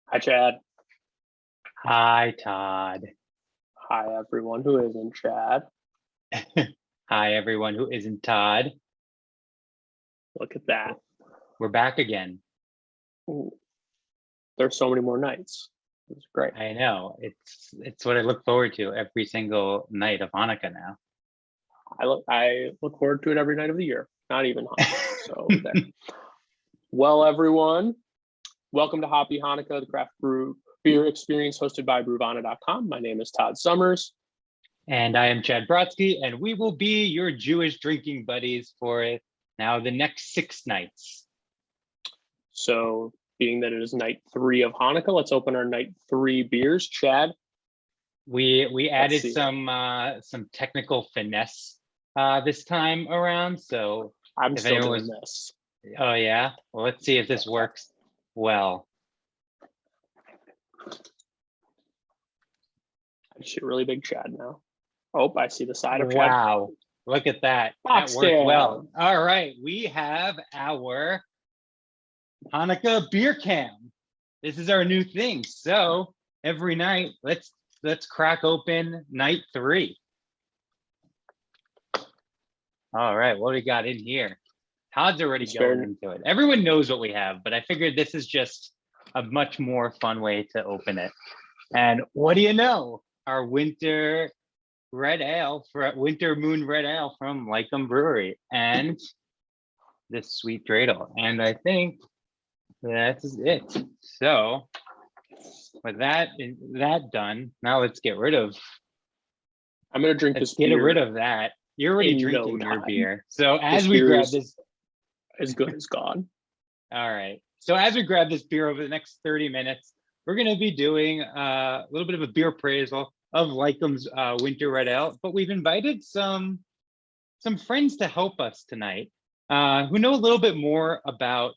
Hi, Chad. Hi, Todd. Hi, everyone who isn't Chad. Hi, everyone who isn't Todd. Look at that. We're back again. Ooh. There's so many more nights. It's great. I know. It's what I look forward to every single night of Hanukkah now. I look forward to it every night of the year. Not even Hanukkah. So there. Well, everyone, welcome to Hoppy Hanukkah, the craft beer experience hosted by Brewvana.com. My name is Todd Summers. And I am Chad Brodsky, and we will be your Jewish drinking buddies for now the next 6 nights. So being that it is night 3 of Hanukkah, let's open our night 3 beers. Chad? We added some technical finesse this time around. So I'm still doing this. Oh yeah? Well, let's see if this works well. I see a really big Chad now. Oh, I see the side of Chad. Wow, look at that. That worked well. All right, we have our Hanukkah beer cam. This is our new thing. So every night, let's crack open night 3. All right, what do we got in here? Todd's already going into it. Everyone knows what we have, but I figured this is just a much more fun way to open it. And what do you know? Our winter moon red ale from Leikam Brewery and this sweet dreidel. And I think that's it. So with that done, now let's get rid of. I'm gonna drink this beer. Get rid of that. You're already drinking your beer. So as we grab this, as good as gone. All right. So as we grab this beer over the next 30 minutes, we're going to be doing a little bit of a beer appraisal of Leikam's winter red ale, but we've invited some friends to help us tonight who know a little bit more about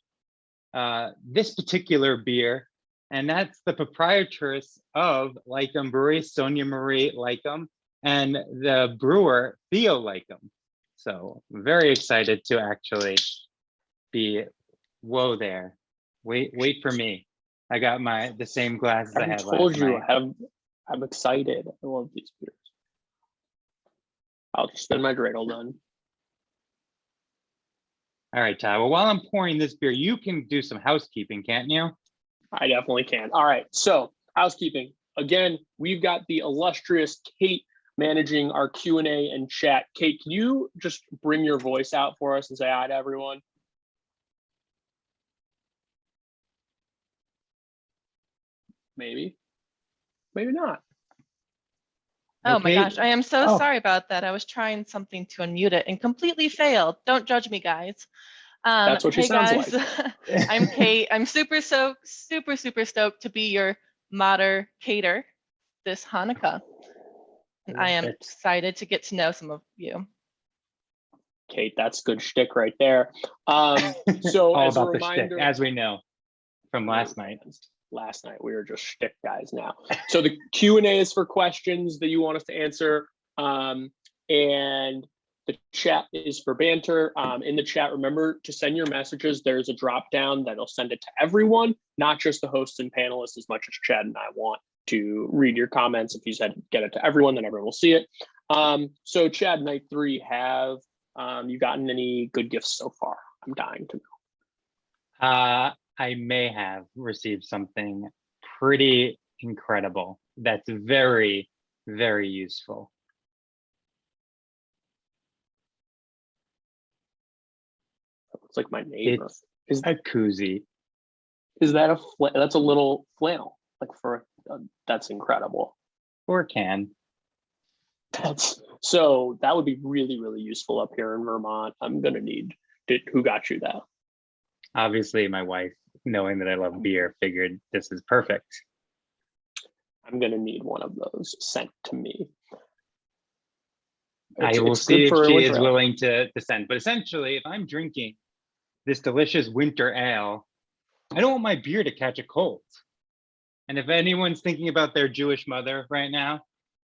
this particular beer, and that's the proprietress of Leikam Brewery, Sonia Marie Leikam, and the brewer, Theo Leikam. So very excited to actually be, whoa there. Wait for me. I got the same glasses I had last night. I'm excited. I love these beers. I'll just spin my dreidel done. All right, Todd. Well, while I'm pouring this beer, you can do some housekeeping, can't you? I definitely can. All right. So housekeeping. Again, we've got the illustrious Kate managing our Q&A and chat. Kate, can you just bring your voice out for us and say hi to everyone? Maybe not. Oh my gosh, I am so sorry about that. I was trying something to unmute it and completely failed. Don't judge me, guys. That's what she sounds like. I'm Kate. I'm super stoked to be your moderator this Hanukkah. And I am excited to get to know some of you. Kate, that's good shtick right there. So all as a about reminder, the shtick, as we know from last night. Last night we were just shtick guys now. So the Q&A is for questions that you want us to answer, and the chat is for banter. In the chat, remember to send your messages. There's a drop down that'll send it to everyone, not just the hosts and panelists, as much as Chad and I want to read your comments. If you said get it to everyone, then everyone will see it. So Chad, night 3, have you gotten any good gifts so far? I'm dying to know. I may have received something pretty incredible that's very, very useful. That looks like my neighbor. It's a koozie. Is that that's a little flannel? Like that's incredible. Or a can. So that would be really, really useful up here in Vermont. I'm gonna need. Who got you that? Obviously, my wife, knowing that I love beer, figured this is perfect. I'm going to need one of those sent to me. I will see if she is willing to send. But essentially, if I'm drinking this delicious winter ale, I don't want my beer to catch a cold. And if anyone's thinking about their Jewish mother right now,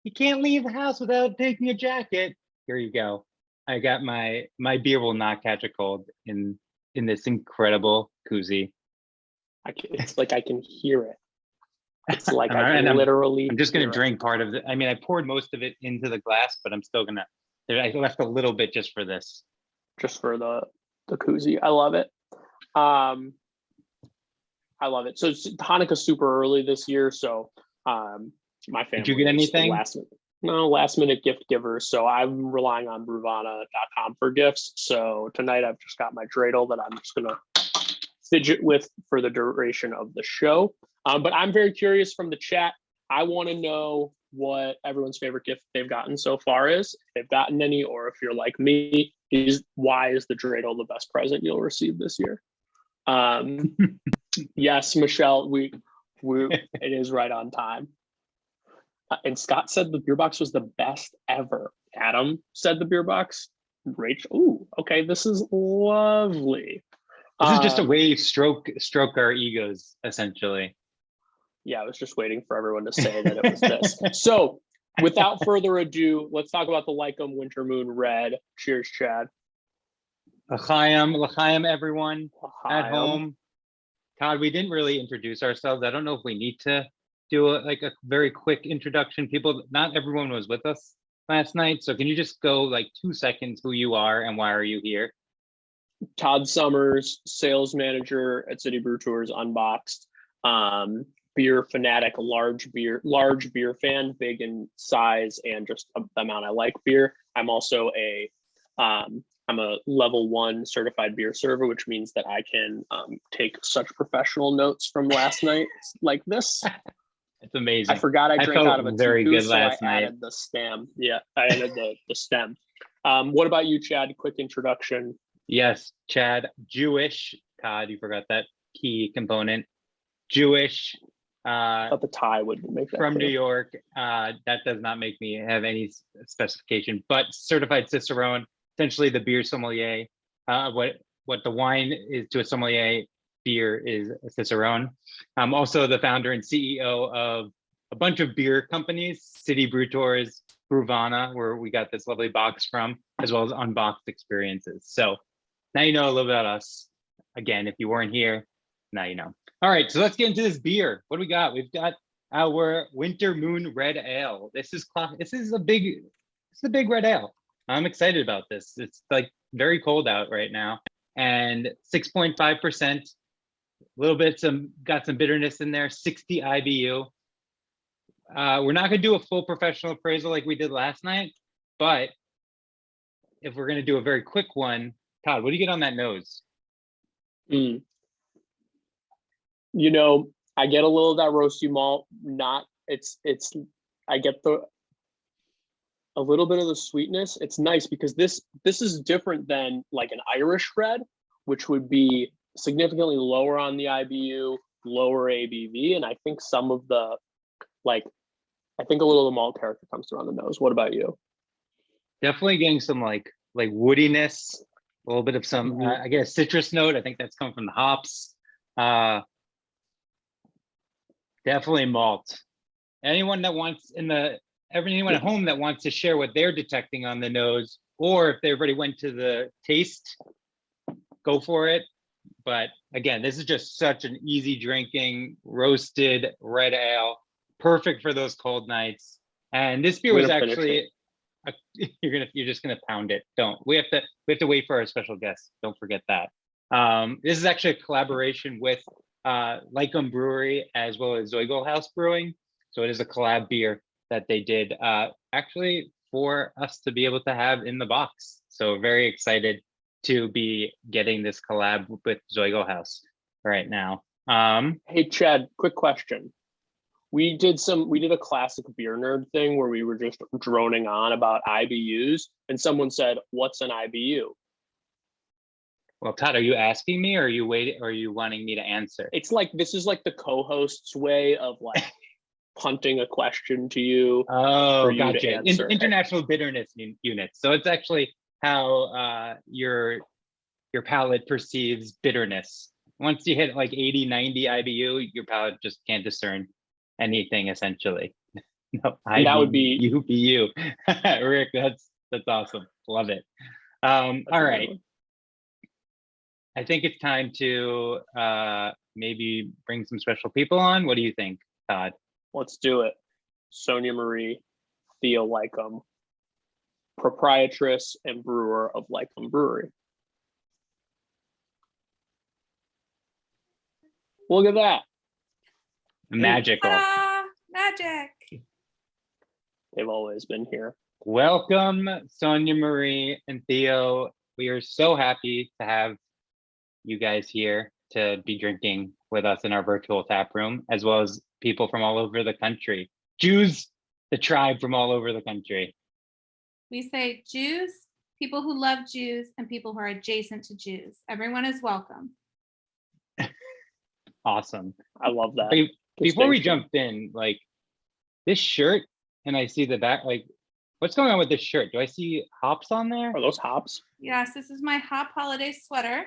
you can't leave the house without taking a jacket. Here you go. I got my beer will not catch a cold in this incredible koozie. It's like I can hear it. It's like All I right, can and literally. I'm just gonna hear it. drink part of it. I mean, I poured most of it into the glass, but I'm still gonna. I left a little bit just for this. Just for the koozie. I love it. I love it. So Hanukkah's super early this year, so my family Did you get is anything? last minute gift givers. So I'm relying on Bruvana.com for gifts. So tonight I've just got my dreidel that I'm just gonna fidget with for the duration of the show. But I'm very curious from the chat. I want to know what everyone's favorite gift they've gotten so far is, if they've gotten any, or if you're like me, why is the dreidel the best present you'll receive this year? Yes, Michelle, we it is right on time. And Scott said the beer box was the best ever. Adam said the beer box. Rachel, ooh, okay, this is lovely. This is just a way to stroke our egos, essentially. Yeah, I was just waiting for everyone to say that it was this. So without further ado, let's talk about the Leikam Winter Moon Red. Cheers, Chad. L'chaim, everyone at L'chaim. home. Todd, we didn't really introduce ourselves. I don't know if we need to do a very quick introduction. Not everyone was with us last night. So can you just go like 2 seconds who you are and why are you here? Todd Summers, sales manager at City Brew Tours Unboxed. Beer fanatic, large beer fan, big in size and just the amount I like beer. I'm also I'm a level 1 certified beer server, which means that I can take such professional notes from last night like this. It's amazing. I forgot I drank out of a very teacup, good so last I night. added the stem. Yeah, I added the stem. What about you, Chad? Quick introduction. Yes, Chad, Jewish. Todd, you forgot that key component. Jewish. I thought the tie would make that from clear. New York. That does not make me have any specification, but certified Cicerone, essentially the beer sommelier. What the wine is to a sommelier, beer is a Cicerone. I'm also the founder and CEO of a bunch of beer companies, City Brew Tours, Bruvana, where we got this lovely box from, as well as Unboxed Experiences. So now you know a little bit about us. Again, if you weren't here, now you know. All right, so let's get into this beer. What do we got? We've got our Winter Moon Red Ale. This is a big red ale. I'm excited about this. It's like very cold out right now, and 6.5%. A little bit got some bitterness in there. 60 IBU. We're not gonna do a full professional appraisal like we did last night, but if we're gonna do a very quick one, Todd, what do you get on that nose? You know, I get a little of that roasty malt. I get a little bit of the sweetness. It's nice because this is different than like an Irish red, which would be significantly lower on the IBU, lower ABV, and I think some of the I think a little of the malt character comes through on the nose. What about you? Definitely getting some like woodiness, a little bit of some I get a citrus note. I think that's coming from the hops. Definitely malt. Anyone at home that wants to share what they're detecting on the nose, or if they already went to the taste, go for it. But again, this is just such an easy drinking roasted red ale, perfect for those cold nights. And this beer was actually you're just gonna pound it. We have to wait for our special guest. Don't forget that. This is actually a collaboration with Leikam Brewery as well as Zoigl House Brewing. So it is a collab beer that they did actually for us to be able to have in the box. So very excited to be getting this collab with Zoigl House right now. Hey Chad, quick question. We did a classic beer nerd thing where we were just droning on about IBUs, and someone said, "What's an IBU?" Well, Todd, are you asking me, or are you waiting, or are you wanting me to answer? It's like this is like the co-host's way of like punting a question to you. Oh, gotcha. International bitterness units. So it's actually how your palate perceives bitterness. Once you hit like 80, 90 IBU, your palate just can't discern anything essentially. No, that would be you. Rick, that's awesome. Love it. All right. I think it's time to maybe bring some special people on. What do you think? Todd. Let's do it. Sonia Marie, Theo Leikam, proprietress and brewer of Leikam Brewery. Look at that. Magical. Ta-da! Magic. They've always been here. Welcome, Sonia Marie and Theo. We are so happy to have you guys here to be drinking with us in our virtual tap room, as well as people from all over the country. Jews, the tribe from all over the country. We say Jews, people who love Jews, and people who are adjacent to Jews. Everyone is welcome. Awesome. I love that. Before we distinction. jumped in, like this shirt, and I see the back, like what's going on with this shirt? Do I see hops on there? Are those hops? Yes, this is my Hop Holiday sweater,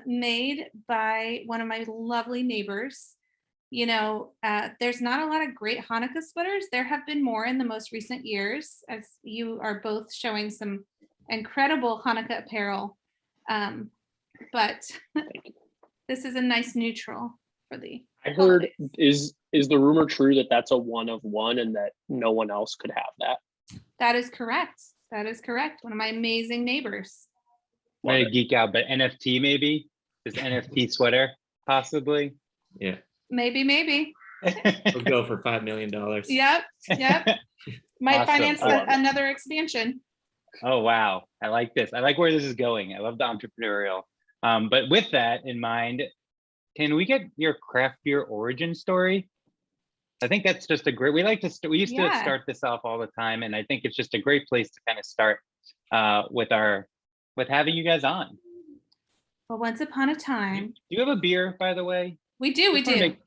made by one of my lovely neighbors. You know, there's not a lot of great Hanukkah sweaters. There have been more in the most recent years, as you are both showing some incredible Hanukkah apparel. But this is a nice neutral for the I heard, holidays. is the rumor true that that's a one of one and that no one else could have that? That is correct. That is correct. One of my amazing neighbors. I'm gonna geek out, but NFT maybe? This NFT sweater, possibly. Yeah, Maybe. we'll go for $5 million. Yep. Might Awesome. finance I love it. another expansion. Oh, wow. I like this. I like where this is going. I love the entrepreneurial. But with that in mind, can we get your craft beer origin story? I think that's just a great, we used to Yeah. start this off all the time. And I think it's just a great place to kind of start with having you guys on. Well, once upon a time, Do you have a beer, by the way? we do. Just wanna make-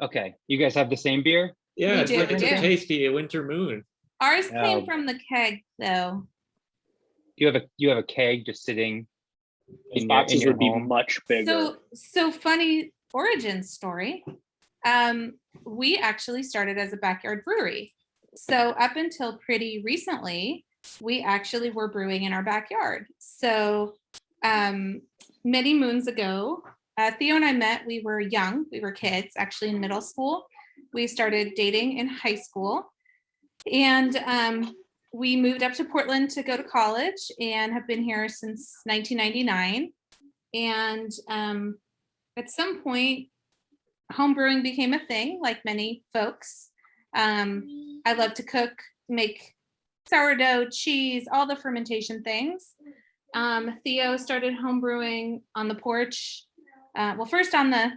Okay, you guys have the same beer? Yeah, We it's do, like we it's do. a tasty winter moon. Ours Oh. came from the keg, though. You have a keg just sitting These in boxes your would be home? much bigger. So funny origin story. We actually started as a backyard brewery. So up until pretty recently, we actually were brewing in our backyard. So many moons ago, Theo and I met. We were young. We were kids, actually in middle school. We started dating in high school. And we moved up to Portland to go to college and have been here since 1999. And at some point, home brewing became a thing, like many folks. I love to cook, make sourdough, cheese, all the fermentation things. Theo started home brewing on the porch. Well, first on the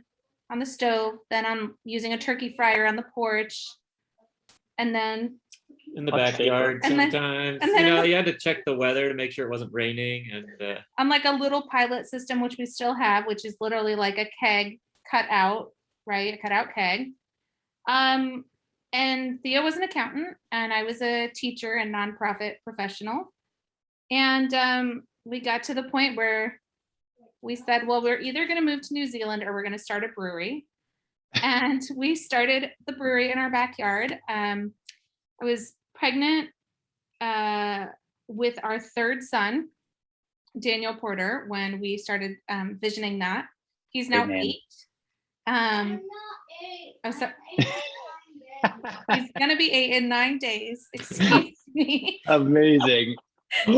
stove, then I'm using a turkey fryer on the porch, and then In the Much backyard And then- sometimes. and then You in know, the- you had to check the weather to make sure it wasn't raining. And on like a little pilot system, which we still have, which is literally like a keg cut out, right? A cut out keg. And Theo was an accountant and I was a teacher and nonprofit professional. And we got to the point where we said, well, we're either going to move to New Zealand or we're going to start a brewery. And we started the brewery in our backyard. I was pregnant with our third son, Daniel Porter, when we started visioning that. He's now Great name. 8. Oh, so he's gonna be 8 in 9 days. Excuse me. Amazing.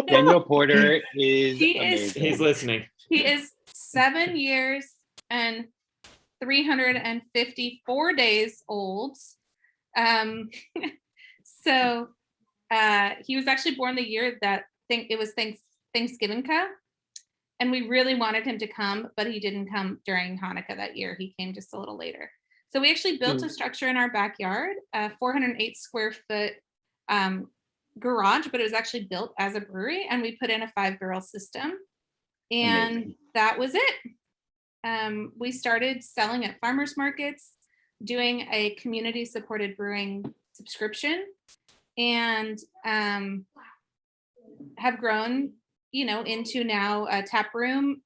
Daniel Porter is He is- amazing. he's listening. He is 7 years and 354 days old. So he was actually born the year that it was Thanksgiving, and we really wanted him to come, but he didn't come during Hanukkah that year. He came just a little later. So we actually built a structure in our backyard, a 408 square foot garage, but it was actually built as a brewery, and we put in a 5-barrel system, and Amazing. that was it. We started selling at farmers markets, doing a community supported brewing subscription, and have grown, into now a tap room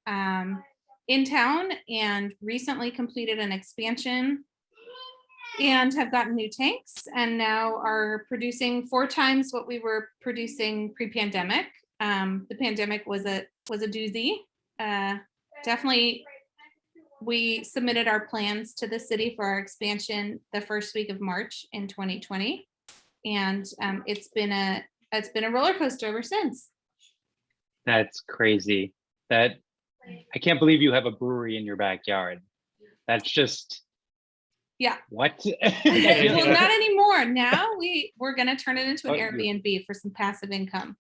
in town, and recently completed an expansion and have gotten new tanks and now are producing 4 times what we were producing pre-pandemic. The pandemic was a doozy. Definitely we submitted our plans to the city for our expansion the first week of March in 2020. And it's been a roller coaster ever since. That's crazy. That I can't believe you have a brewery in your backyard. That's just Yeah. what? Well, not anymore. Now we're gonna turn it into an Oh, you- Airbnb for some passive income.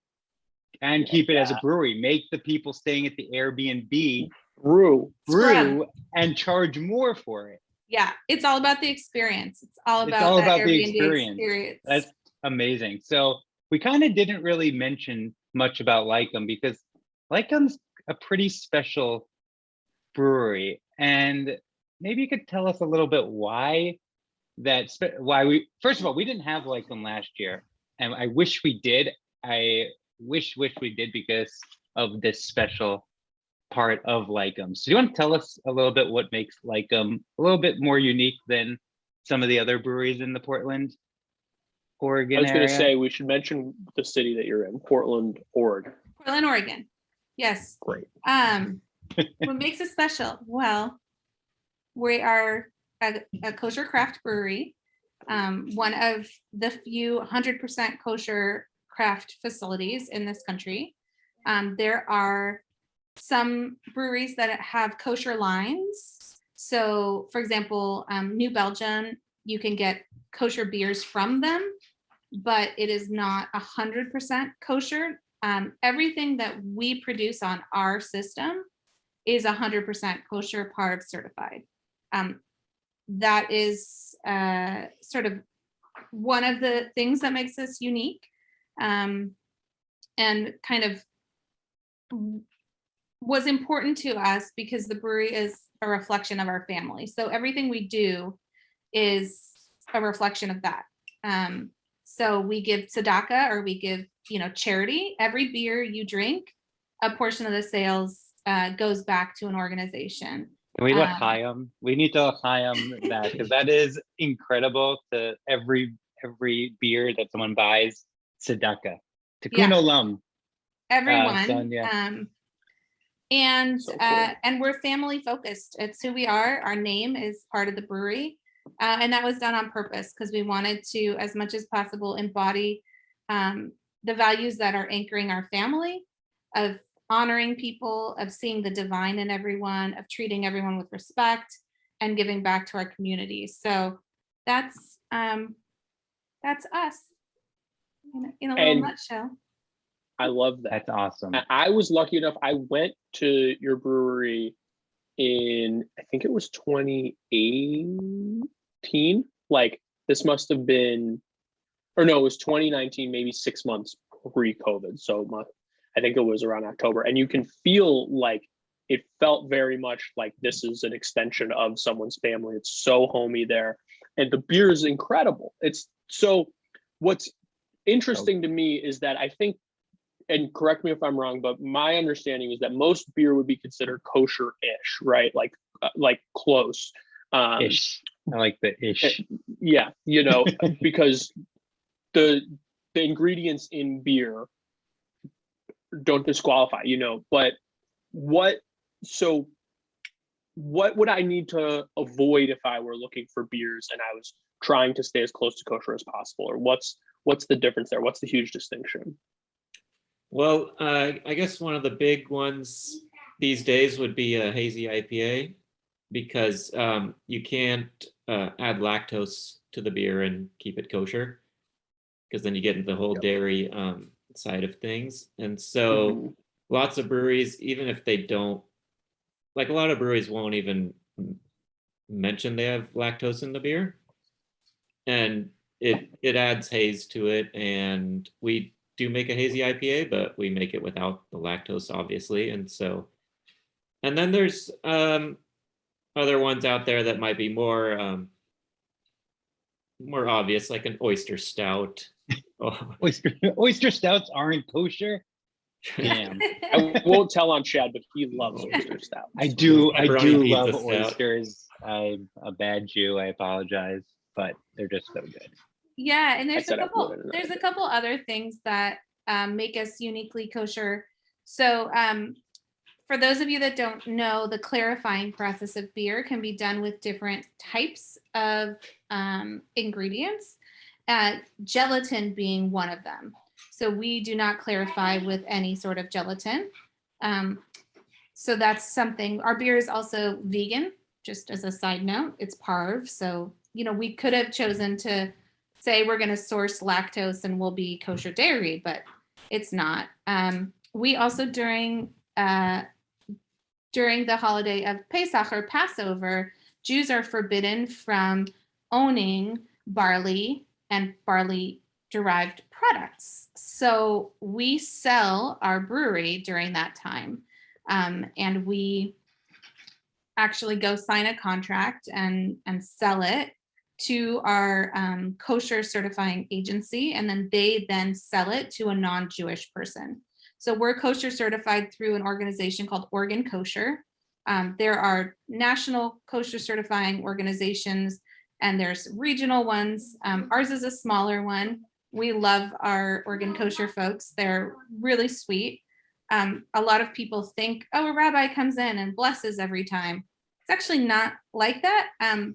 And keep it as a brewery. Make the people staying at the Airbnb Brew. brew and charge more for it. Yeah, it's all about the experience. It's all It's about all that about the Airbnb experience. That's amazing. So we kind of didn't really mention much about Leikam because Leikam's a pretty special brewery. And maybe you could tell us a little bit why first of all, we didn't have Leikam last year. And I wish we did. I wish we did because of this special part of Leikam. So do you want to tell us a little bit what makes Leikam a little bit more unique than some of the other breweries in the Portland, Oregon I was going area? to say we should mention the city that you're in, Portland, Oregon. Portland, Oregon. Yes. Great. What makes it special? Well, we are a kosher craft brewery, one of the few 100% kosher craft facilities in this country. There are some breweries that have kosher lines. So, for example, New Belgium, you can get kosher beers from them, but it is not 100% kosher. Everything that we produce on our system is 100% kosher, par certified. That is sort of one of the things that makes us unique, and kind of was important to us because the brewery is a reflection of our family. So everything we do is a reflection of that. So we give tzedakah, or we give, charity. Every beer you drink, a portion of the sales goes back to an organization. Can we l'chaim? We need to l'chaim that because that is incredible. To every beer that someone buys, tzedakah. Tikkun olam. Everyone. Sonia. And So cool. and we're family focused. It's who we are. Our name is part of the brewery, and that was done on purpose because we wanted to, as much as possible, embody the values that are anchoring our family, of honoring people, of seeing the divine in everyone, of treating everyone with respect, and giving back to our communities. So that's us in a little And nutshell. I love that. That's awesome. I was lucky enough. I went to your brewery in, I think it was 2018. Like this must have been, or no, it was 2019, maybe 6 months pre-COVID. So I think it was around October. And you can feel like it felt very much like this is an extension of someone's family. It's so homey there. And the beer is incredible. It's so, what's interesting to me is that I think, and correct me if I'm wrong, but my understanding is that most beer would be considered kosher-ish, right? Like close. Ish. I like the ish. Yeah, because the ingredients in beer don't disqualify, but what would I need to avoid if I were looking for beers and I was trying to stay as close to kosher as possible? Or what's the difference there? What's the huge distinction? Well, I guess one of the big ones these days would be a hazy IPA, because you can't add lactose to the beer and keep it kosher, because then you get into the whole dairy side of things. And so lots of breweries, even if they don't, like a lot of breweries won't even mention they have lactose in the beer, and it adds haze to it. And we do make a hazy IPA, but we make it without the lactose, obviously. And then there's other ones out there that might be more obvious, like an oyster stout. Oh. Oyster stouts aren't kosher. Damn. I won't tell on Chad, but he loves oyster stouts. I do Pepperoni pizza love stout. oysters. I'm a bad Jew. I apologize, but they're just so good. Yeah, and there's I said a I couple. wouldn't, There's I a couple other things that make us uniquely kosher. So, for those of you that don't know, the clarifying process of beer can be done with different types of ingredients, gelatin being one of them. So we do not clarify with any sort of gelatin. So that's something. Our beer is also vegan, just as a side note. It's parv. So, we could have chosen to say we're going to source lactose and we'll be kosher dairy, but it's not. We also during the holiday of Pesach or Passover, Jews are forbidden from owning barley and barley derived products. So we sell our brewery during that time. And we actually go sign a contract and sell it to our kosher certifying agency. And then they then sell it to a non-Jewish person. So we're kosher certified through an organization called Oregon Kosher. There are national kosher certifying organizations and there's regional ones. Ours is a smaller one. We love our Oregon Kosher folks. They're really sweet. A lot of people think, oh, a rabbi comes in and blesses every time. It's actually not like that.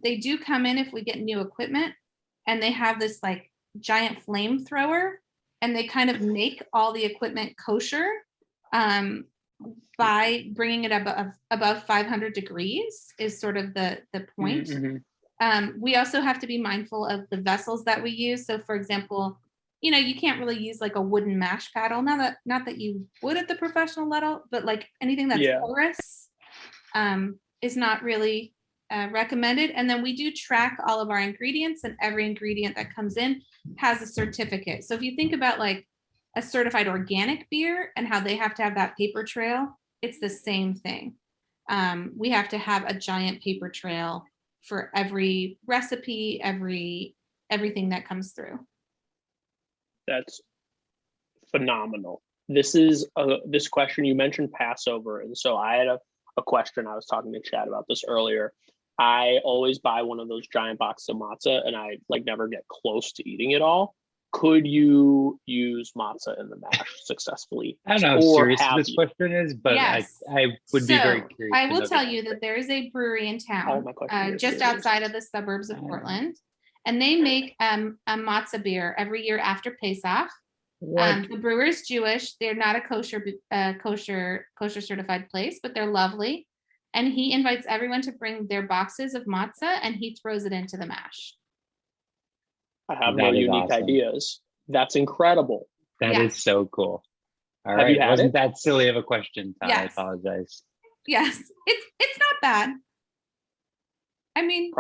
They do come in if we get new equipment and they have this like giant flamethrower and they kind of make all the equipment kosher by bringing it above 500 degrees is sort of the point. Mm-hmm. We also have to be mindful of the vessels that we use. So for example, you can't really use like a wooden mash paddle. Not that you would at the professional level, but like anything that's porous is not really recommended. And then we do track all of our ingredients, and every ingredient that comes in has a certificate. So if you think about like a certified organic beer and how they have to have that paper trail, it's the same thing. We have to have a giant paper trail for every recipe, everything that comes through. That's phenomenal. This question, you mentioned Passover. And so I had a question. I was talking to Chad about this earlier. I always buy one of those giant boxes of matzah and I like never get close to eating it all. Could you use matzah in the mash successfully? I don't know how serious this question is, but yes. I would be very curious. I will tell you that there is a brewery in town just outside of the suburbs of Portland. And they make a matzah beer every year after Pesach. The brewer is Jewish. They're not a kosher certified place, but they're lovely. And he invites everyone to bring their boxes of matzah, and he throws it into the mash. I have no unique ideas. That's incredible. That is so cool. All have right, wasn't that silly of a question, Todd? Yes. I apologize. Yes, it's not bad. I mean,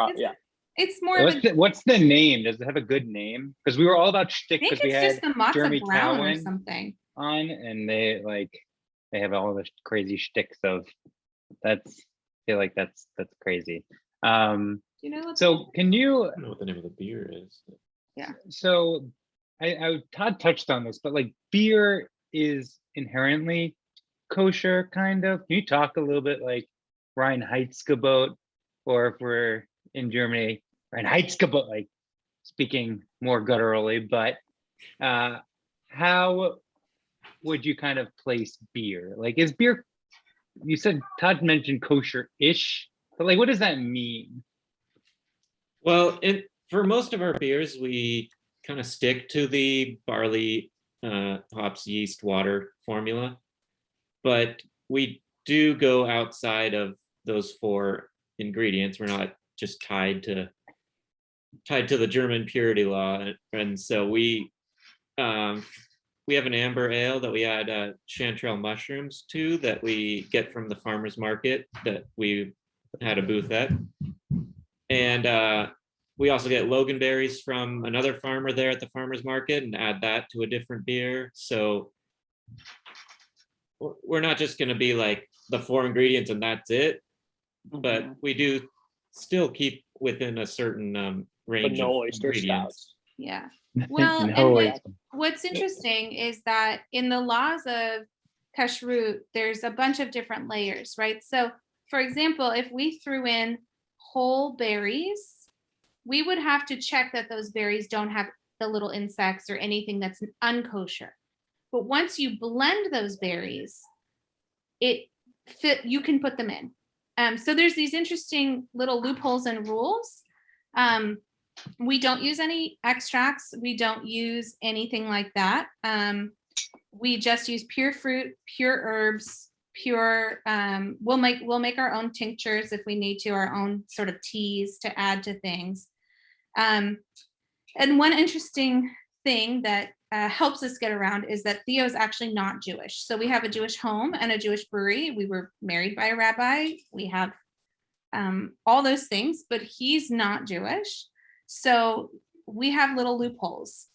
it's more what's the name? Does it have a good name? Because we were all about shtick because we had just the matzah Jeremy brown Cowan or something on, and they have all the crazy shticks of I feel like that's crazy. So can you? I don't know what the name of the beer is. Yeah. So Todd touched on this, but like beer is inherently kosher, kind of. Can you talk a little bit like Reinheitsgebot, or if we're in Germany, Reinheitsgebot, like speaking more gutturally, but how would you kind of place beer? Like, is beer, you said Todd mentioned kosher-ish, but like, what does that mean? Well, for most of our beers, we kind of stick to the barley, hops, yeast, water formula, but we do go outside of those 4 ingredients. We're not just tied to the German purity law, and so we have an amber ale that we add chanterelle mushrooms to that we get from the farmers market that we had a booth at, and we also get loganberries from another farmer there at the farmers market and add that to a different beer. So we're not just going to be like the 4 ingredients and that's it, but we do still keep within a certain range of ingredients. Yeah. Well, what's interesting is that in the laws of kashrut, there's a bunch of different layers, right? So, for example, if we threw in whole berries, we would have to check that those berries don't have the little insects or anything that's unkosher. But once you blend those berries, it fit, you can put them in. So there's these interesting little loopholes and rules. We don't use any extracts. We don't use anything like that. We just use pure fruit, pure herbs, pure, we'll make our own tinctures if we need to, our own sort of teas to add to things. And one interesting thing that helps us get around is that Theo is actually not Jewish. So we have a Jewish home and a Jewish brewery. We were married by a rabbi. We have all those things, but he's not Jewish. So we have little loopholes.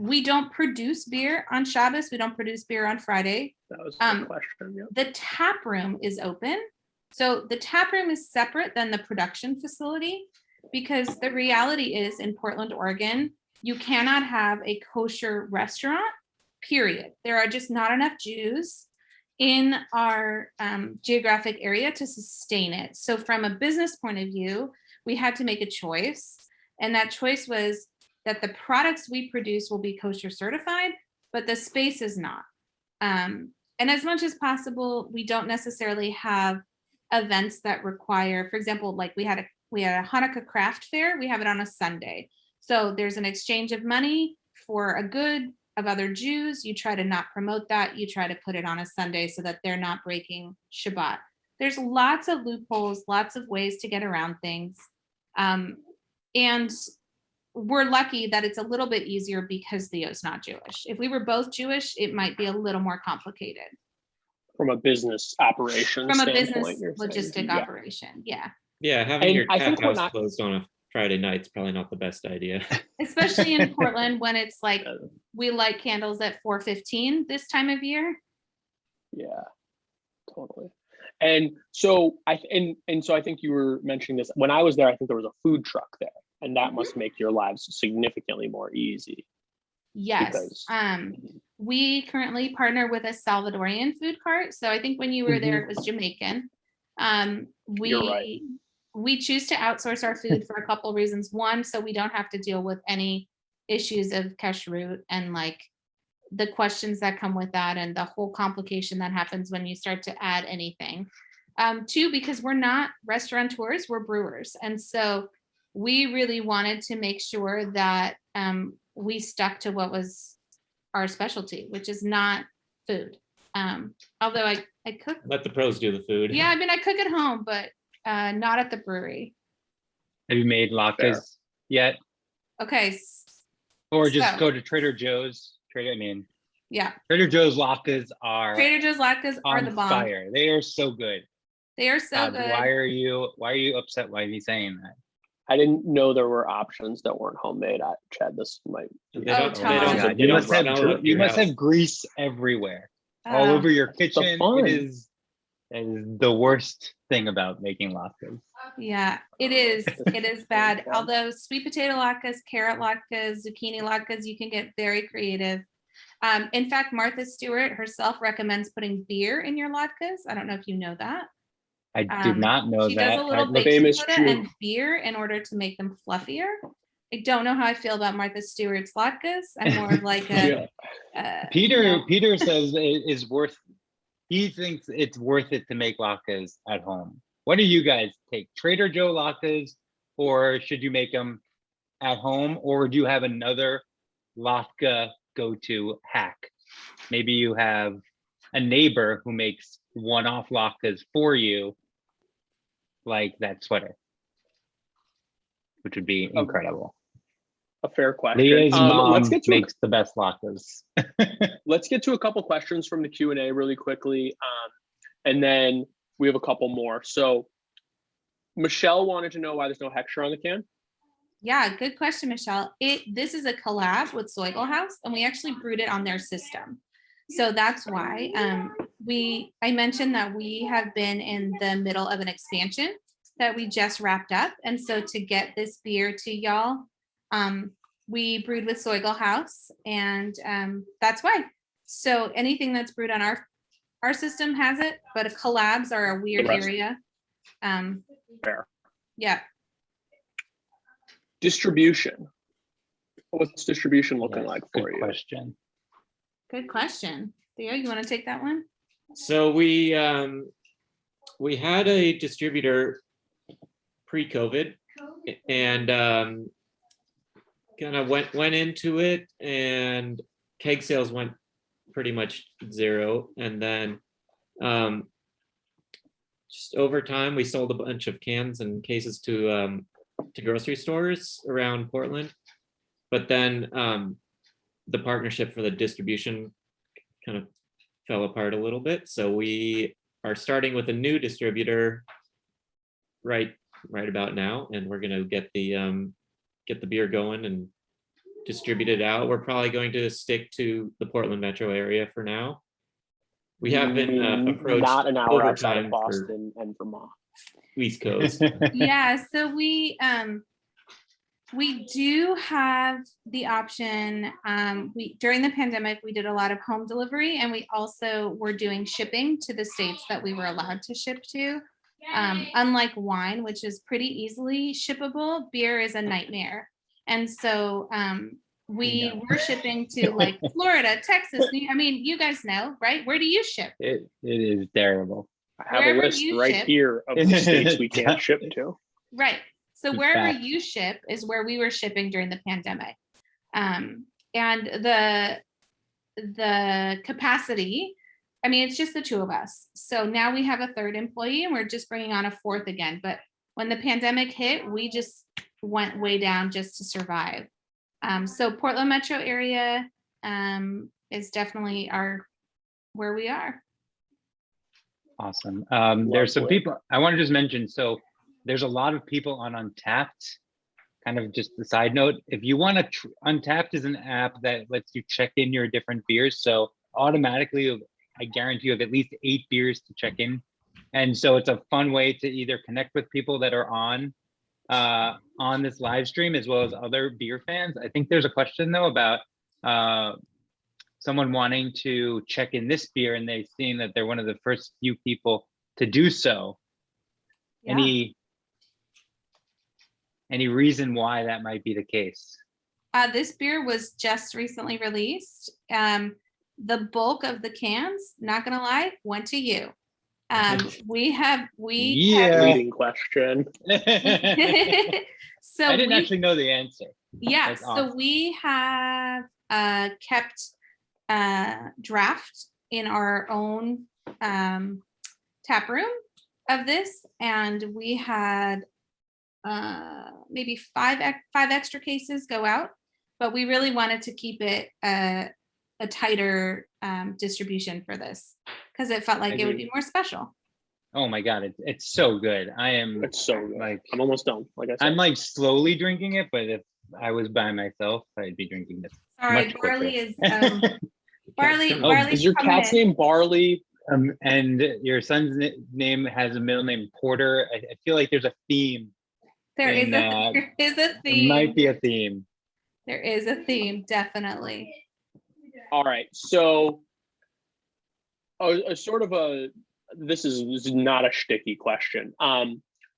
We don't produce beer on Shabbos. We don't produce beer on Friday. That was the question. Yeah. The tap room is open. So the tap room is separate than the production facility, because the reality is in Portland, Oregon, you cannot have a kosher restaurant, period. There are just not enough Jews in our geographic area to sustain it. So from a business point of view, we had to make a choice. And that choice was that the products we produce will be kosher certified, but the space is not. And as much as possible, we don't necessarily have events that require, for example, like we had a Hanukkah craft fair. We have it on a Sunday. So there's an exchange of money for a good of other Jews. You try to not promote that. You try to put it on a Sunday so that they're not breaking Shabbat. There's lots of loopholes, lots of ways to get around things. And we're lucky that it's a little bit easier because Theo's not Jewish. If we were both Jewish, it might be a little more complicated. From a business operation From a standpoint, business you're saying. logistic Yeah. operation, yeah. Yeah, having And your I tap think we're house not- closed on a Friday night is probably not the best idea. Especially in Portland when it's like, we light candles at 4:15 this time of year. Yeah, totally. And so I think you were mentioning this when I was there. I think there was a food truck there, and that must make your lives significantly more easy. Yes. Because- We currently partner with a Salvadorian food cart. So I think when you were there, it was Jamaican. You're right. We choose to outsource our food for a couple reasons. One, so we don't have to deal with any issues of kashrut and like the questions that come with that and the whole complication that happens when you start to add anything. Two, because we're not restaurateurs, we're brewers. And so we really wanted to make sure that we stuck to what was our specialty, which is not food. Although I cook. Let the pros do the food. Yeah, I mean, I cook at home, but not at the brewery. Have you made latkes yet? Okay. Or just So- go to Trader Joe's? Yeah. Trader Joe's latkes are Trader Joe's latkes are on the bomb. fire. They are so good. They are so God, good. why are you upset? Why are you saying that? I didn't know there were options that weren't homemade. Chad, this might. They Oh, don't, Todd. they don't, God, they you don't must have smell it at you your must house. have grease everywhere, all Uh, over your kitchen. fun. It is the worst thing about making latkes. Yeah, it is. It is bad. fun. Although sweet potato latkes, carrot latkes, zucchini latkes, you can get very creative. In fact, Martha Stewart herself recommends putting beer in your latkes. I don't know if you know that. I did not know She that. does a little I- baking famous soda Jew. and beer in order to make them fluffier. I don't know how I feel about Martha Stewart's latkes. I'm more of like a Peter says it is worth. He thinks it's worth it to make latkes at home. What do you guys take? Trader Joe latkes, or should you make them at home, or do you have another latke go-to hack? Maybe you have a neighbor who makes one-off latkes for you, like that sweater, which would be incredible. A fair question. Leah's mom let's get to makes the best latkes. let's get to a couple questions from the Q&A really quickly, and then we have a couple more. So Michelle wanted to know why there's no hechsher on the can. Yeah, good question, Michelle. This is a collab with Soigel House, and we actually brewed it on their system. So that's why I mentioned that we have been in the middle of an expansion that we just wrapped up. And so to get this beer to y'all, we brewed with Soigel House, and that's why. So anything that's brewed on our system has it, but collabs are a weird The rest- area. Fair. Yeah. Distribution. What's distribution looking Yes, like good for you? question. Good question. Theo, you want to take that one? So we had a distributor pre-COVID, and kind of went into it, and keg sales went pretty much zero, and then just over time we sold a bunch of cans and cases to grocery stores around Portland, but then the partnership for the distribution kind of fell apart a little bit. So we are starting with a new distributor right about now, and we're gonna get the beer going and distribute it out. We're probably going to stick to the Portland metro area for now. We have been approached not an hour over outside time of for Boston and Vermont. East Coast. Yeah, so we do have the option. During the pandemic, we did a lot of home delivery, and we also were doing shipping to the states that we were allowed to ship to. Unlike wine, which is pretty easily shippable, beer is a nightmare. And so we were shipping to like Florida, Texas. I mean, you guys know, right? Where do you ship? It is terrible. I have Wherever a list you right ship. here of the states we can't ship to. Right. So In wherever fact. you ship is where we were shipping during the pandemic. And the capacity, I mean, it's just the two of us. So now we have a third employee and we're just bringing on a fourth again. But when the pandemic hit, we just went way down just to survive. So Portland metro area is definitely where we are. Awesome. There's some Lovely. people I want to just mention. So there's a lot of people on Untapped. Kind of just a side note, if you want to, Untapped is an app that lets you check in your different beers. So automatically, I guarantee you have at least 8 beers to check in. And so it's a fun way to either connect with people that are on this live stream as well as other beer fans. I think there's a question though about someone wanting to check in this beer and they've seen that they're one of the first few people to do so. Yeah. Any reason why that might be the case? This beer was just recently released. The bulk of the cans, not gonna lie, went to you. We have Leading question. so I didn't actually know the answer. yeah, That's so awesome. we have kept draft in our own tap room of this, and we had maybe five extra cases go out, but we really wanted to keep it a tighter distribution for this because it felt like it would be more special. Oh my God, it's so good. It's so good. like, I'm almost done. Like I said, I'm like slowly drinking it, but if I was by myself, I'd be drinking this. Sorry, much barley quicker. is barley. Oh, Barley's is your coming cat's in. name Barley? And your son's name has a middle name Porter. I feel like there's a theme. There is there a theme. might be a theme. There is a theme, definitely. All right. So a sort of this is not a shticky question.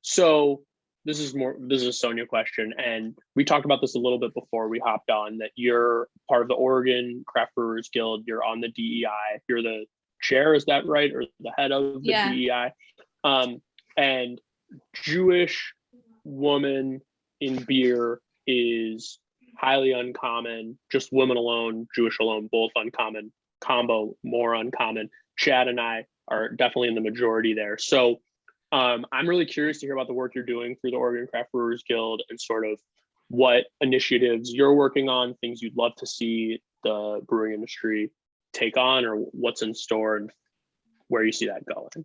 So this is a Sonia question, and we talked about this a little bit before we hopped on, that you're part of the Oregon Craft Brewers Guild, you're on the DEI, you're the chair, is that right? Or the head of the DEI. And Jewish woman in beer is highly uncommon, just women alone, Jewish alone, both uncommon, combo more uncommon. Chad and I are definitely in the majority there. So I'm really curious to hear about the work you're doing through the Oregon Craft Brewers Guild and sort of what initiatives you're working on, things you'd love to see the brewing industry take on, or what's in store and where you see that going.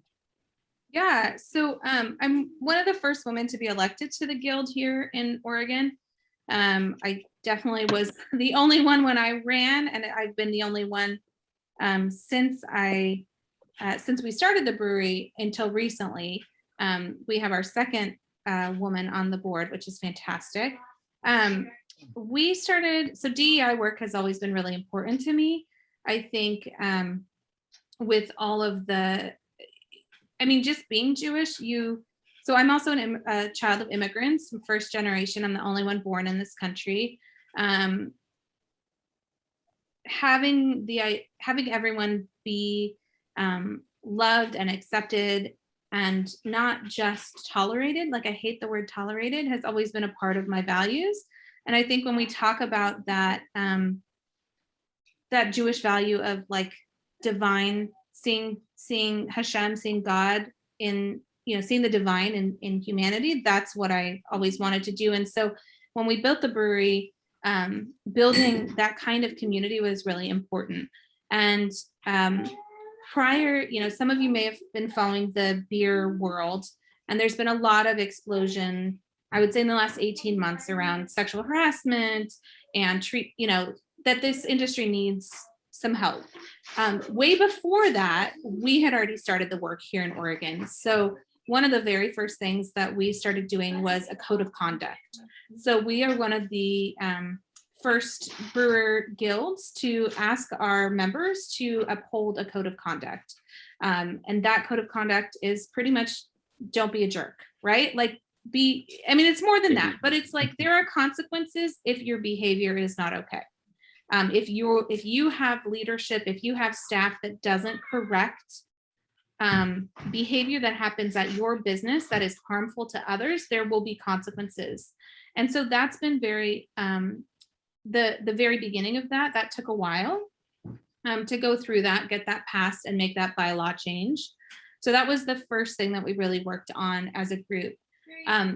Yeah, so I'm one of the first women to be elected to the guild here in Oregon. I definitely was the only one when I ran, and I've been the only one since we started the brewery until recently. We have our second woman on the board, which is fantastic. So DEI work has always been really important to me. I think with all of just being Jewish, so I'm also a child of immigrants, first generation. I'm the only one born in this country. Having everyone be loved and accepted and not just tolerated. Like, I hate the word tolerated, has always been a part of my values. And I think when we talk about that, that Jewish value of like divine, seeing Hashem, seeing God in, seeing the divine in humanity, that's what I always wanted to do. And so when we built the brewery, building that kind of community was really important. And prior, some of you may have been following the beer world, and there's been a lot of explosion, I would say, in the last 18 months around sexual harassment and that this industry needs some help. Way before that, we had already started the work here in Oregon. So one of the very first things that we started doing was a code of conduct. So we are one of the first brewer guilds to ask our members to uphold a code of conduct. And that code of conduct is pretty much, don't be a jerk, right? Like it's more than that, but it's like, there are consequences if your behavior is not okay. If you have leadership, if you have staff that doesn't correct behavior that happens at your business that is harmful to others, there will be consequences. And so that's been very, the very beginning of that took a while to go through that, get that passed and make that bylaw change. So that was the first thing that we really worked on as a group.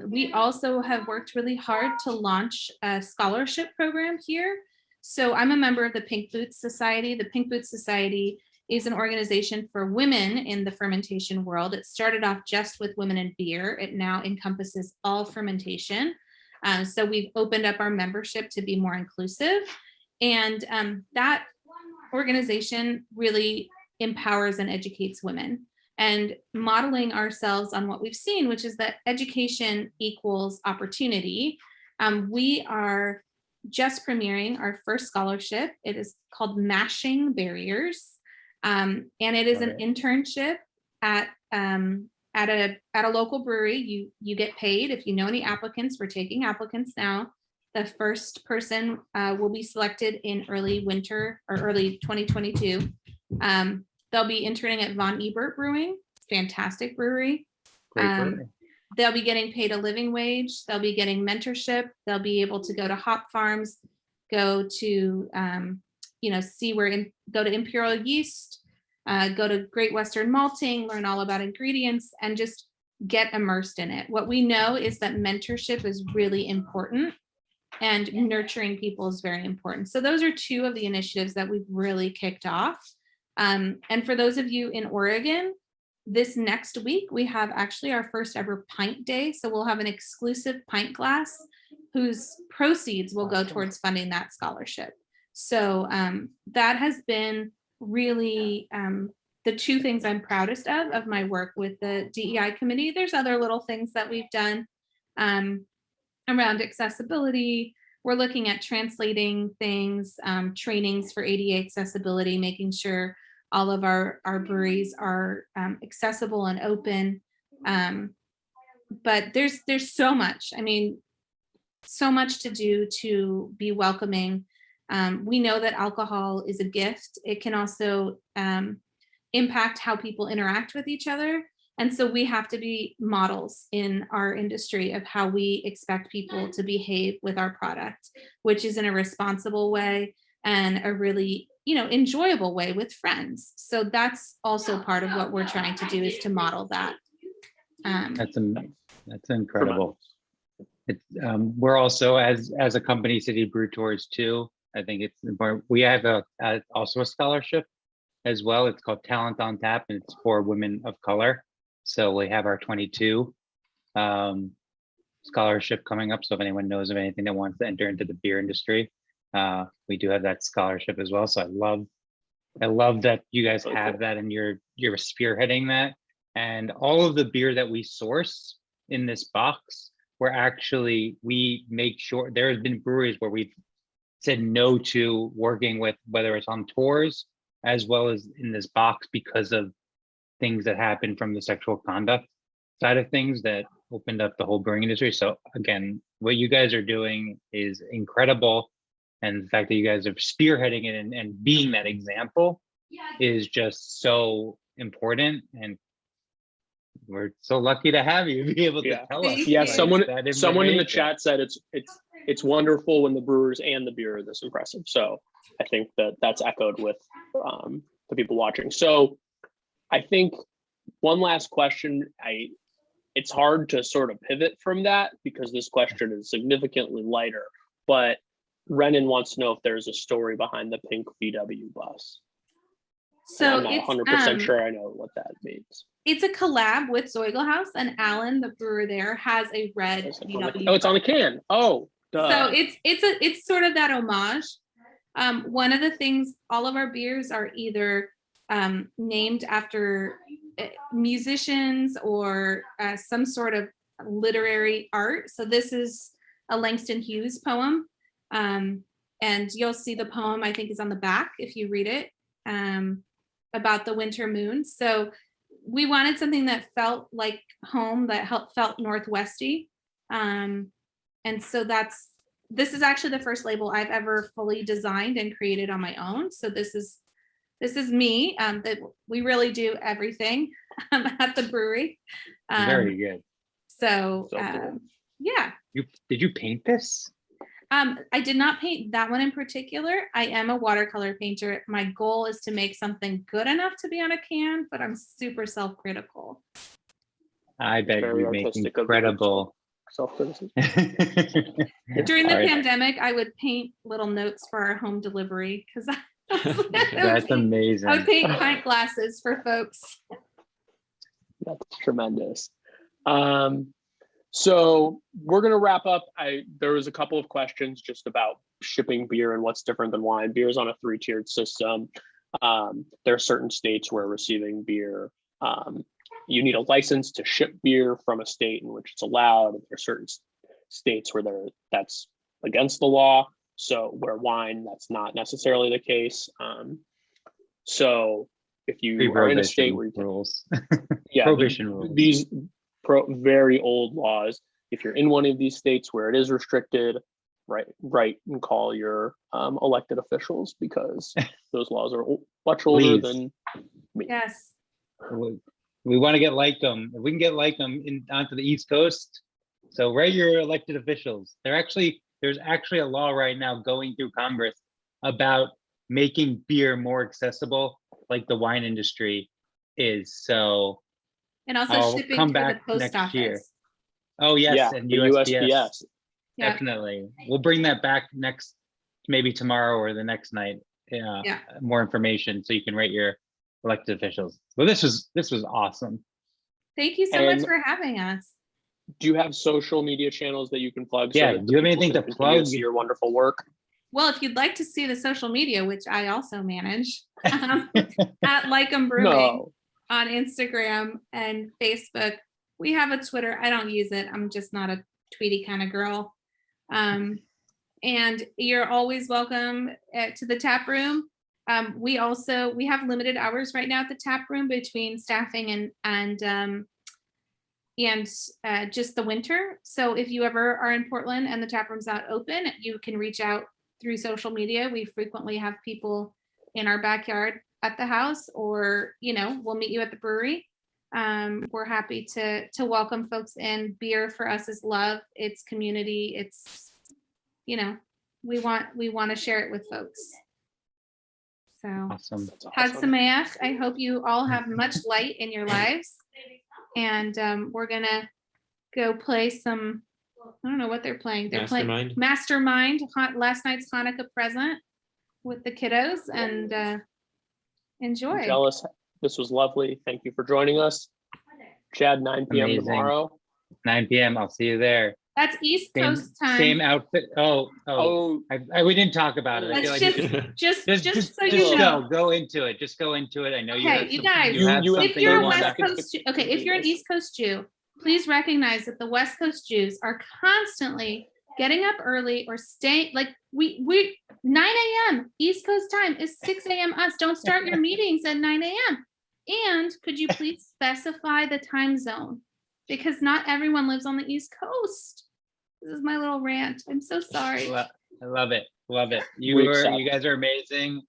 We also have worked really hard to launch a scholarship program here. So I'm a member of the Pink Boots Society. The Pink Boots Society is an organization for women in the fermentation world. It started off just with women in beer. It now encompasses all fermentation. So we've opened up our membership to be more inclusive. And that organization really empowers and educates women, and modeling ourselves on what we've seen, which is that education equals opportunity. We are just premiering our first scholarship. It is called Mashing Barriers. And it is an internship at a local brewery. You get paid. If you know any applicants, we're taking applicants now. The first person will be selected in early winter or early 2022. They'll be interning at Von Ebert Brewing, fantastic brewery. Great brewery. They'll be getting paid a living wage. They'll be getting mentorship. They'll be able to go to hop farms, go to, go to Imperial Yeast, go to Great Western Malting, learn all about ingredients, and just get immersed in it. What we know is that mentorship is really important, and nurturing people is very important. So those are two of the initiatives that we've really kicked off. And for those of you in Oregon, this next week, we have actually our first ever pint day. So we'll have an exclusive pint glass whose proceeds will go towards funding that scholarship. So that has been really the two things I'm proudest of my work with the DEI committee. There's other little things that we've done around accessibility. We're looking at translating things, trainings for ADA accessibility, making sure all of our breweries are accessible and open. But there's so much, so much to do to be welcoming. We know that alcohol is a gift. It can also impact how people interact with each other. And so we have to be models in our industry of how we expect people to behave with our product, which is in a responsible way and a really, enjoyable way with friends. So that's also part of what we're trying to do, is to model that. That's incredible. It's, we're also, as a company, City Brew Tours too. I think it's important. We have also a scholarship as well. It's called Talent on Tap, and it's for women of color. So we have our 22 scholarship coming up. So if anyone knows of anything that wants to enter into the beer industry, we do have that scholarship as well. So I love that you guys have that, and you're spearheading that. And all of the beer that we source in this box, we make sure, there has been breweries where we've said no to working with, whether it's on tours as well as in this box, because of things that happen from the sexual conduct side of things that opened up the whole brewing industry. So again, what you guys are doing is incredible. And the fact that you guys are spearheading it and being that example is just so important, and we're so lucky to have you be able to Yeah. tell us. Thank Yeah, you. someone in the information. chat said it's wonderful when the brewers and the beer are this impressive. So I think that's echoed with the people watching. So I think one last question. It's hard to sort of pivot from that because this question is significantly lighter. But Renan wants to know if there's a story behind the pink VW bus. So And I'm not 100% sure I know what that means. it's a collab with Zeugelhaus, and Alan, the brewer there, has a red VW. Oh, it's on the can. Oh, duh. So it's sort of that homage. One of the things, all of our beers are either named after musicians or some sort of literary art. So this is a Langston Hughes poem, and you'll see the poem, I think, is on the back if you read it, about the winter moon. So we wanted something that felt like home, that felt Northwesty. And so this is actually the first label I've ever fully designed and created on my own. So this is me, that we really do everything at the brewery. Very good. So cool. yeah. Did you paint this? I did not paint that one in particular. I am a watercolor painter. My goal is to make something good enough to be on a can, but I'm super self-critical. I bet Very you make artistic of you. incredible. Self-criticism. During the All right. pandemic, I would paint little notes for our home delivery because That's amazing. I would paint pint glasses for folks. That's tremendous. So we're gonna wrap up. There was a couple of questions just about shipping beer and what's different than wine. Beer is on a 3-tiered system. There are certain states where receiving beer, you need a license to ship beer from a state in which it's allowed. There are certain states where that's against the law. So where wine, that's not necessarily the case. So if you are in a state where you can, rules. yeah, Prohibition rules. these very old laws, if you're in one of these states where it is restricted, write and call your elected officials, because those laws are much older Please. than me. Yes. We want to get Leikam. If we can get Leikam onto the East Coast, so write your elected officials. There's actually a law right now going through Congress about making beer more accessible, like the wine industry is. So And also I'll shipping come through the back post next office. year. Oh yes, Yeah, and the USPS. USPS. Yeah. Definitely. We'll bring that back maybe tomorrow or the next night. Yeah. More information so you can rate your elected officials. Well, this was awesome. Thank you so much And- for having us. Do you have social media channels that you can plug? Yeah, that do you have people anything can to continue plug? see your wonderful work? Well, if you'd like to see the social media, which I also manage, at Leikam Brewing No. on Instagram and Facebook. We have a Twitter. I don't use it. I'm just not a tweety kind of girl. And you're always welcome to the tap room. We have limited hours right now at the tap room between staffing and just the winter. So if you ever are in Portland and the tap room's not open, you can reach out through social media. We frequently have people in our backyard at the house, or we'll meet you at the brewery. We're happy to welcome folks in. Beer for us is love. It's community. It's we want to share it with folks. So Awesome. That's Hag awesome. Sameach. I hope you all have much light in your lives. And we're gonna go play some. I don't know what they're playing. They're playing Mastermind. Last night's Hanukkah present with the kiddos, and enjoy. I'm jealous. This was lovely. Thank you for joining us. Chad, 9 p.m. Amazing. tomorrow. 9 p.m. I'll see you there. That's East Coast time. Same outfit. Oh, Oh, we didn't talk about it. I Let's feel like just so just you know. go into it. Just go into it. I know you. Okay, have you something- guys, You have you have If something you're a you want West to- Coast Jew, okay, if you're an East Coast Jew, please recognize that the West Coast Jews are constantly getting up early or staying. Like we 9 a.m. East Coast time is 6 a.m. us. Don't start your meetings at 9 a.m. And could you please specify the time zone? Because not everyone lives on the East Coast. This is my little rant. I'm so sorry. I love it. Love it. We accept. You guys are amazing.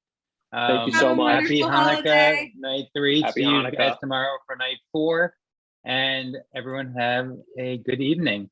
Thank you so Have a much. Happy wonderful Hanukkah, holiday. night 3. Happy See you guys Hanukkah. tomorrow for night 4. And everyone have a good evening.